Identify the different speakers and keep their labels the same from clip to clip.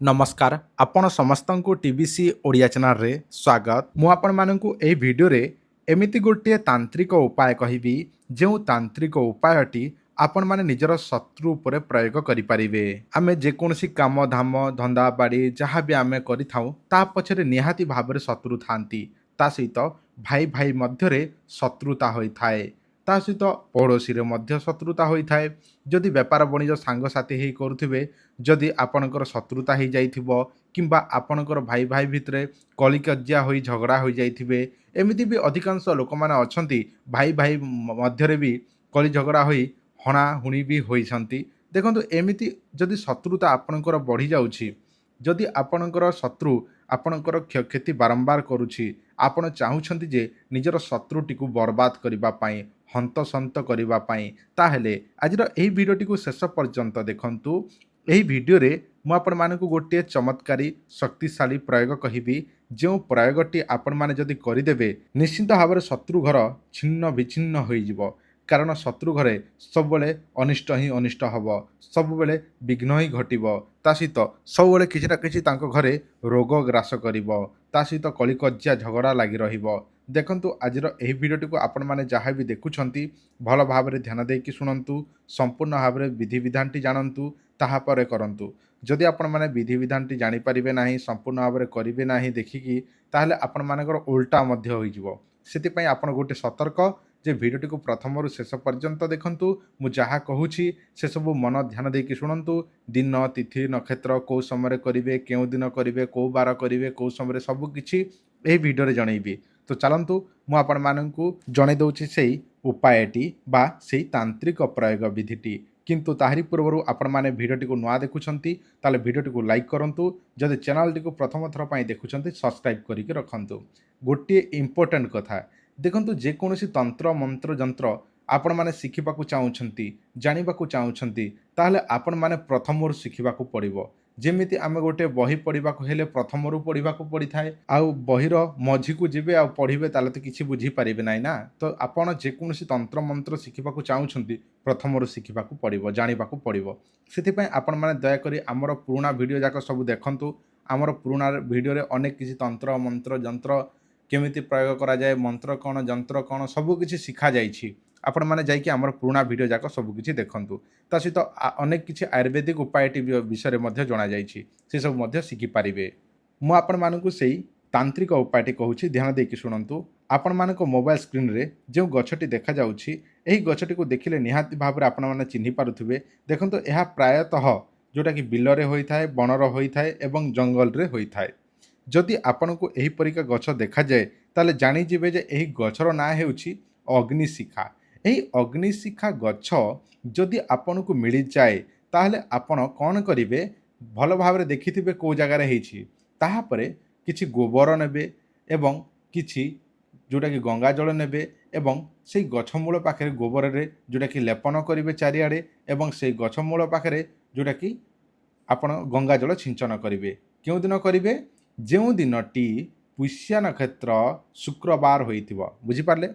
Speaker 1: नमस्कार आपण समस्तंकु TBC Odia channel रे स्वागत मु आपण मानकु एही वीडियो रे एमिति गोटे तांत्रिक उपाय कहिबी जो तांत्रिक उपायटी आपण माने निजर शत्रु उपरे प्रयोग करि परिबे। आमे जे कोनसी काम धाम धंदा बाड़ी जहाँ भी आमे करि थाउ ता पछरे निहाती भाबरे शत्रु थांती। ता सहित भाई भाई मध्यरे शत्रुता होई थाए। ता सहित पड़ोसी रे मध्य शत्रुता होई थाए। जदि व्यापार वाणिज सांग साथी हेई करुथिबे जदि आपणकर शत्रुता हो जाइथिबो किंबा आपणकर भाई भाई भितरे कली कजिया होई झगड़ा हो जाइथिबे। एमिति भी अधिकांश लोक माने अछंती भाई भाई मध्यरे भी कली झगड़ा होई हणा हुणी भी होइछंती। देखंतु एमिति जदि शत्रुता आपणकर बढ़ी जाउछि, जदि आपणकर शत्रु आपणकर क्षति बारंबार करुछि, आपण चाहुछंती जे निजर शत्रुटिकु बर्बाद करिबा पई हंतसंत करिबा पई, ताहेले आजिर एही भिडियोटिकु शेष पर्यंत देखंतु। एही भिडियो रे मु आपण मानकु गोटे चमत्कारी शक्तिशाली प्रयोग कहिबी जो प्रयोगटी आपण माने जदि करिदेबे निश्चित भाव शत्रु घर छिन्न विच्छिन्न होइजिवो। कारण शत्रु घरे सबबेले अनिष्ट ही अनिष्ट हब, सबबेले विघ्न ही घटिबो। ता सहित सबबेले किछि ना किछि तांको घरे रोग ग्रास करिवो। ता सहित कलिकज्या झगड़ा लागि रहिबो। देखंतु आजिर एही भिडियोटी को आपण माने जहाँ भी देखुछंती भल भाबरे ध्यान देकी शुणंतु, संपूर्ण भाबरे विधि विधानटी जानंतु, ताहा परे करंतु। जदि आपण माने विधि विधानटी जानि परिबे नाही, संपूर्ण भाबरे करिबे नाही देखिकी, ताहले आपण मानकर उल्टा मध्य होइजिवो। सेति पई आपण गोटे सतर्क जे भिडियोटी को प्रथमरु शेष पर्यंत देखंतु। मु जहाँ कहूछि से सब मन ध्यान देकी शुणंतु। दिन तिथि नक्षत्र को समय करिवे, केउ दिन करिवे, को बार करिवे, को समय सब किछि एही भिडियो रे जणैबी। तो चलंतु मु आपण माननकु जणै दउछि सेही उपायटी बा सेही तांत्रिक प्रयोग विधिटी। किंतु ताहारी पूर्व आपण माने भिडियोटी को नुआ देखुछंती ताले भिडियोटी को लाइक करंतु। जदि चैनल को प्रथम थर पई देखुछंती सब्सक्राइब करिके रखंतु। गोटे इंपोर्टेंट कथा देखंतु, जे कोनोसी तंत्र मंत्र जंत्र आपण माने शिखिबाकू चाहुछंती, जानिबाकू चाहुछंती, ताहले आपण माने प्रथमरु शिखिबाकू पड़िबो। जेमिति आमे गोटे बही पढ़िबाकू हेले प्रथमरु पढ़िबाकू पड़िथाए। आउ बहीर मझीकू जिबे आ पढ़िबे ताले तो किछि बुझी पारिबे नाही ना। तो आपण जे कोनोसी तंत्र मंत्र शिखिबाकू चाहुछंती प्रथमरु शिखिबाकू पड़िबो, जानिबाकू पड़िबो। सेति पई आपण माने दया करी हमर पुराना वीडियो जाक सब देखंतु। हमर पुराना वीडियो रे अनेक किछि तंत्र मंत्र जंत्र केमिति प्रयोग करा जाए, मंत्र कौन जंत्र कौन सबु किछि शिखा जाइछि। आपण माने जाइकि हमर पुराना वीडियो जाक सबु किछि देखंतु। ता सहित अनेक किछि आयुर्वेदिक उपायटी विषय मध्ये जणा जाइछि, से सब मध्ये शिखि पारिबे। मु आपण मानकु सेही तांत्रिक उपायटी कहूछि, ध्यान देकी शुणंतु। आपण मानको मोबाइल स्क्रीन रे जो गछटी देखा जाउछि, एही गछटी को देखिले निहाती भाबरे आपण माने चिन्हि पारुथिबे। देखंतु एहा प्रायतः जोटा कि बिलरे होइथाए, बनर होइथाए एवं जंगल रे होइथाए। जदि आपनको एही परिका गछ देखा जाए ताले जानि जिवे जे एही गछर ना हेउछि अग्निशिखा। एही अग्निशिखा गछ जदि आपनको मिली जाए ताहले आपण कोन करिवे, भल भाबरे देखिथिबे को जगह रे हेछि। ताहा परे किछि गोबर नेबे एवं किछि जोटा कि गंगा जल नेबे एवं सेही गछ मूल पाखरे गोबर रे जोटा कि लेपन करिवे चारिआडे एवं सेही गछ मूल पाखरे जोटा कि आपण गंगा जल छिंचन करिवे। केउ दिन करिवे, जो दिनटी पुष्या नक्षत्र शुक्रवार होइथिबो। बुझी पारले,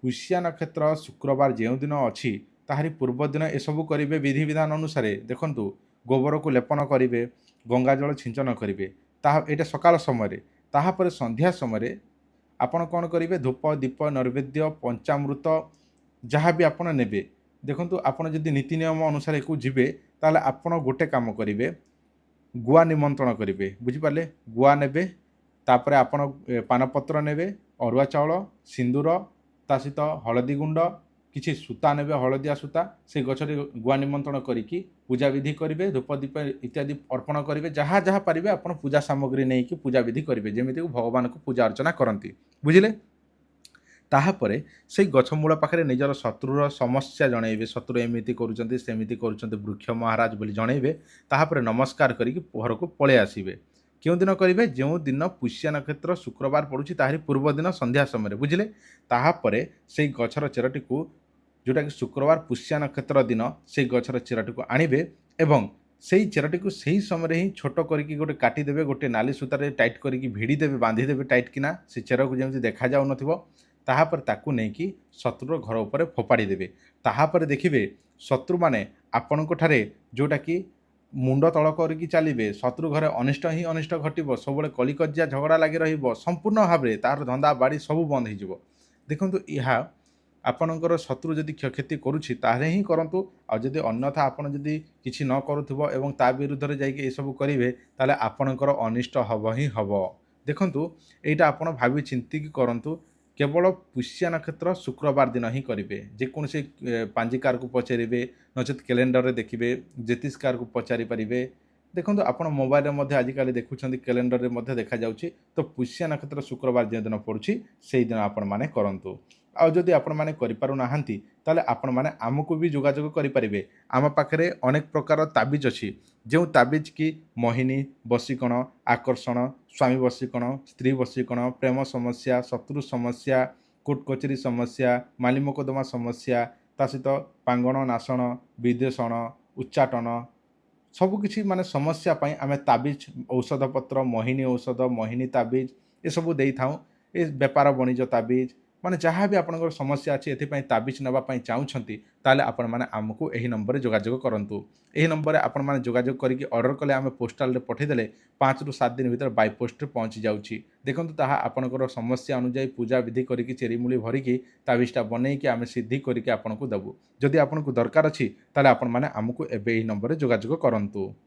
Speaker 1: पुष्या नक्षत्र शुक्रवार जो दिन अछि ताहारी पूर्व दिन एसबू करिवे विधि विधान अनुसार। देखंतु गोबर को लेपन करिवे, गंगा जल छिंचन करिवे, ताहा एटा सकाल समय। ताहा परे संध्या समय आपण कोन करिवे, धूप दीप नैवेद्य पंचामृत जहाँ भी आपण नेबे। देखंतु आपण जदि नीति नियम अनुसार को जिवे ताले आपण गोटे काम करिवे, गुआ निमंत्रण करिवे। बुझी पारले, गुआ नेबे, तापरे आपण पानपत्र नेबे, अरुआ चाउल, सिंदूर, ता सहित हलदी गुंड, किछि सूता नेबे, हलदिया सूता, से गछरे गुआ निमंत्रण करिकी पूजा विधि करिवे, धूप दीप इत्यादि अर्पण करिवे। जहाँ जहाँ पारिबे आपण पूजा सामग्री नेइकी पूजा विधि करिवे, जेमिति भगवान को पूजा अर्चना करंती। बुझिले, ताहापरे से गछ मूल पाखरे निजर शत्रुर समस्या जणैबे, शत्रु एमिति करूचंती सेमिति करूचंती वृक्ष महाराज बोली जणैबे। ताहापरे नमस्कार करिकी घर को पळे आसीबे। केउ दिन करिवे, जो दिन पुष्या नक्षत्र शुक्रवार पड़ुछि ताहारी पूर्व दिन संध्या समय। बुझिले, ताहापरे से गछर चेरटी को जोटा कि शुक्रवार पुष्या नक्षत्र दिन से गछर चेरटी को आनिबे एवं सेही चेरटी को सही समय ही छोट करिकी गोटे काटी देबे, गोटे नाली सूतारे टाइट करिकी भिड़ी देबे, बांधी देबे टाइट किना, से चेर को जेमति देखा जाउ नथिबो। ताहापर ताकू नेकी शत्रुर घर उपरे फोपाड़ी देबे। ताहापर देखिबे शत्रु माने आपनको ठारे जोटा कि ମୁଣ୍ଡ ତଳ କରିକି ଚାଲିବେ, ଶତ୍ରୁ ଘରେ ଅନିଷ୍ଟ ହିଁ ଅନିଷ୍ଟ ଘଟିବ, ସବୁବେଳେ କଳିକଜିଆ ଝଗଡ଼ା ଲାଗି ରହିବ, ସମ୍ପୂର୍ଣ୍ଣ ଭାବରେ ତାହାର ଧନ୍ଦା ବାଡ଼ି ସବୁ ବନ୍ଦ ହେଇଯିବ। ଦେଖନ୍ତୁ ଏହା ଆପଣଙ୍କର ଶତ୍ରୁ ଯଦି କ୍ଷୟକ୍ଷତି କରୁଛି ତାହେଲେ ହିଁ କରନ୍ତୁ, ଆଉ ଯଦି ଅନ୍ୟଥା ଆପଣ ଯଦି କିଛି ନ କରୁଥିବ ଏବଂ ତା ବିରୁଦ୍ଧରେ ଯାଇକି ଏସବୁ କରିବେ ତାହେଲେ ଆପଣଙ୍କର ଅନିଷ୍ଟ ହେବ ହିଁ ହେବ। ଦେଖନ୍ତୁ ଏଇଟା ଆପଣ ଭାବି ଚିନ୍ତିକି କରନ୍ତୁ। କେବଳ ପୁଷ୍ୟା ନକ୍ଷତ୍ର ଶୁକ୍ରବାର ଦିନ ହିଁ କରିବେ। ଯେକୌଣସି ପାଞ୍ଜିକାରକୁ ପଚାରିବେ, ନଚେତ୍ କ୍ୟାଲେଣ୍ଡରରେ ଦେଖିବେ, ଜ୍ୟୋତିଷକାରକୁ ପଚାରି ପାରିବେ। ଦେଖନ୍ତୁ ଆପଣ ମୋବାଇଲରେ ମଧ୍ୟ ଆଜିକାଲି ଦେଖୁଛନ୍ତି, କ୍ୟାଲେଣ୍ଡରରେ ମଧ୍ୟ ଦେଖାଯାଉଛି। ତ ପୁଷ୍ୟା ନକ୍ଷତ୍ର ଶୁକ୍ରବାର ଯେଉଁଦିନ ପଡ଼ୁଛି ସେଇଦିନ ଆପଣମାନେ କରନ୍ତୁ। ଆଉ ଯଦି ଆପଣମାନେ କରିପାରୁନାହାନ୍ତି ତାହେଲେ ଆପଣମାନେ ଆମକୁ ବି ଯୋଗାଯୋଗ କରିପାରିବେ। ଆମ ପାଖରେ ଅନେକ ପ୍ରକାର ତାବିଜ ଅଛି, ଯେଉଁ ତାବିଜ କି ମୋହିନୀ, ବଶୀକରଣ, ଆକର୍ଷଣ, ସ୍ୱାମୀ ବଶୀକରଣ, ସ୍ତ୍ରୀ ବଶୀକରଣ, ପ୍ରେମ ସମସ୍ୟା, ଶତ୍ରୁ ସମସ୍ୟା, କୋର୍ଟ କଚେରୀ ସମସ୍ୟା, ମାଲି ମୋକଦ୍ଦମା ସମସ୍ୟା, ତା ସହିତ ପାଙ୍ଗଣ ନାଶଣ, ବିଦ୍ୱେଷଣ, ଉଚ୍ଚାଟନ, ସବୁକିଛି ମାନେ ସମସ୍ୟା ପାଇଁ ଆମେ ତାବିଜ ଔଷଧପତ୍ର, ମୋହିନୀ ଔଷଧ, ମୋହିନୀ ତାବିଜ ଏସବୁ ଦେଇଥାଉ। ଏ ବେପାର ବଣିଜ ତାବିଜ, ମାନେ ଯାହା ବି ଆପଣଙ୍କର ସମସ୍ୟା ଅଛି ଏଥିପାଇଁ ତାବିଜ ନେବା ପାଇଁ ଚାହୁଁଛନ୍ତି ତାହେଲେ ଆପଣମାନେ ଆମକୁ ଏହି ନମ୍ବରରେ ଯୋଗାଯୋଗ କରନ୍ତୁ। ଏହି ନମ୍ବରରେ ଆପଣମାନେ ଯୋଗାଯୋଗ କରିକି ଅର୍ଡ଼ର କଲେ ଆମେ ପୋଷ୍ଟାଲରେ ପଠାଇଦେଲେ 5ରୁ 7 ଦିନ ଭିତରେ ବାଇ ପୋଷ୍ଟରେ ପହଞ୍ଚି ଯାଉଛି। ଦେଖନ୍ତୁ ତାହା ଆପଣଙ୍କର ସମସ୍ୟା ଅନୁଯାୟୀ ପୂଜା ବିଧି କରିକି ଚେରିମୂଳି ଭରିକି ତାବିଜଟା ବନେଇକି ଆମେ ସିଦ୍ଧି କରିକି ଆପଣଙ୍କୁ ଦେବୁ। ଯଦି ଆପଣଙ୍କୁ ଦରକାର ଅଛି ତାହେଲେ ଆପଣମାନେ ଆମକୁ ଏବେ ଏହି ନମ୍ବରରେ ଯୋଗାଯୋଗ କରନ୍ତୁ।